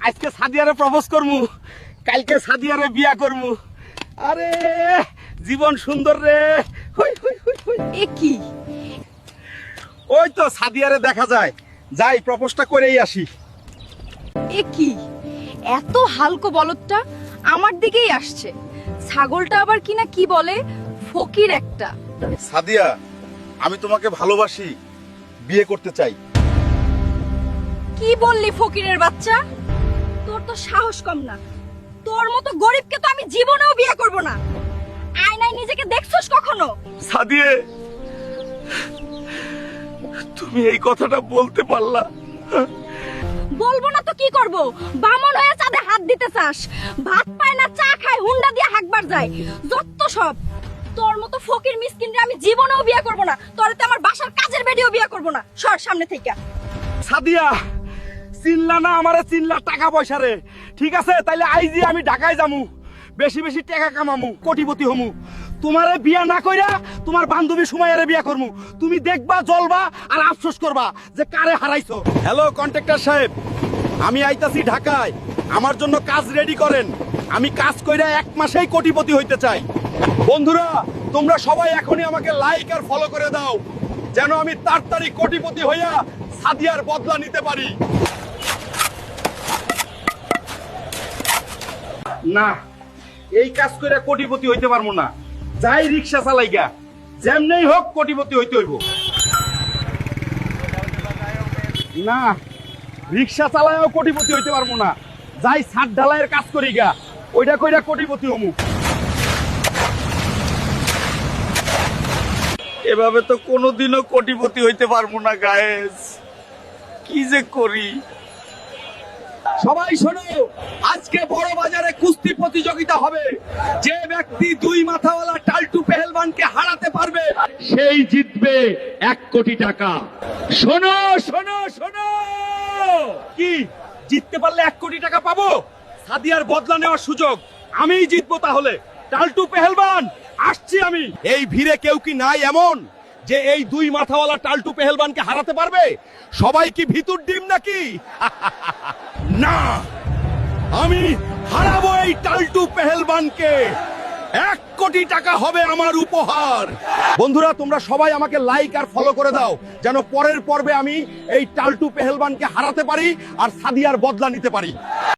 আজকে সাদিয়ারে প্রপোজ করমু, কালকে সাদিয়ারে বিয়া করমু। আরে জীবন সুন্দর রে। হই হই হই হই। এ কি? ওই তো সাদিয়ারে দেখা যায়, যাই প্রপোজটা করেই আসি। এ কি? এত হালকা বলদটা আমার দিকেই আসছে। ছাগলটা আবার কিনা কি বলে, ফকির একটা। সাদিয়া, আমি তোমাকে ভালোবাসি, বিয়ে করতে চাই। কি বললি ফকিরের বাচ্চা? তোর তো সাহস কম না। তোর মতো গরিবকে তো আমি জীবনেও বিয়ে করব না। আয়নায় নিজেকে দেখছস কখনো? সাদিয়ে, তুমি এই কথাটা বলতে পারলা? বলবো না তো কি করব? বামন হয়ে চাঁদে হাত দিতে চাস? ভাত পায় না, চা খায়, হুন্ডা দিয়ে হাঁকবার যায়। যত সব। তোর মতো ফকির মিসকিনরে আমি জীবনেও বিয়ে করব না। তোরে তো আমার বাসার কাজের বেডিও বিয়ে করব না। সর সামনে থেকে। সাদিয়া, চিনলা না আমারে, চিনলা টাকা পয়সা রে। ঠিক আছে, তাইলে আইজি আমি ঢাকায় যামু, বেশি বেশি টাকা কামামু, কোটিপতি হমু। তোমারে বিয়া না কইরা তোমার বান্ধবী সুমাইয়ারে বিয়া করমু। তুমি দেখবা, জ্বলবা আর আফসোস করবা যে কারে হারাইছো। হ্যালো কন্ট্রাক্টর সাহেব, আমি আইতাছি ঢাকায়, আমার জন্য কাজ রেডি করেন। আমি কাজ কইরা 1 মাসেই কোটিপতি হইতে চাই। বন্ধুরা, তোমরা সবাই এখনই আমাকে লাইক আর ফলো করে দাও, যেন আমি তাড়াতাড়ি কোটিপতি হইয়া সাদিয়ার বদলা নিতে পারি। না, এই কাজ করে কোটিপতি হইতে পারবো না। যাই রিক্সা চালাইগা, যেমনেই হোক কোটিপতি হইতে হইব। না, রিক্সা চালায়ও কোটিপতি হইতে পারবো না। যাই ছাদ ঢালাইয়ের কাজ করি গা, ওইটা কইরা কোটিপতি হমু। এভাবে তো কোনোদিনও কোটিপতি হইতে পারবো না গায়েস, কি যে করি। সবাই শোনো, আজকে বড় বাজারে কুস্তি প্রতিযোগিতা হবে। যে ব্যক্তি 2 মাথাওয়ালা টাল্টু পেহেলবানকে হারাতে পারবে, সেই জিতবে 1 কোটি টাকা। শোনো শোনো শোনো, কি জিততে পারলে 1 কোটি টাকা পাবো? সাদিয়ার বদলা নেওয়ার সুযোগ আমিই জিতবো। তাহলে টাল্টু পেহেলবান, আসছি আমি। এই ভিড়ে কেউ কি নাই এমন যে এই 2 মাথাওয়ালা টাল্টু পেহেলবানকে হারাতে পারবে? সবাই কি ভিতুর ডিম নাকি? না, আমি হারাবো এই টাল্টু পেহেলবানকে। 1 কোটি টাকা হবে আমার উপহার। বন্ধুরা, তোমরা সবাই আমাকে লাইক আর ফলো করে দাও, যেন পরের পর্বে আমি এই টাল্টু পেহেলবানকে হারাতে পারি আর সাদিয়ার বদলা নিতে পারি।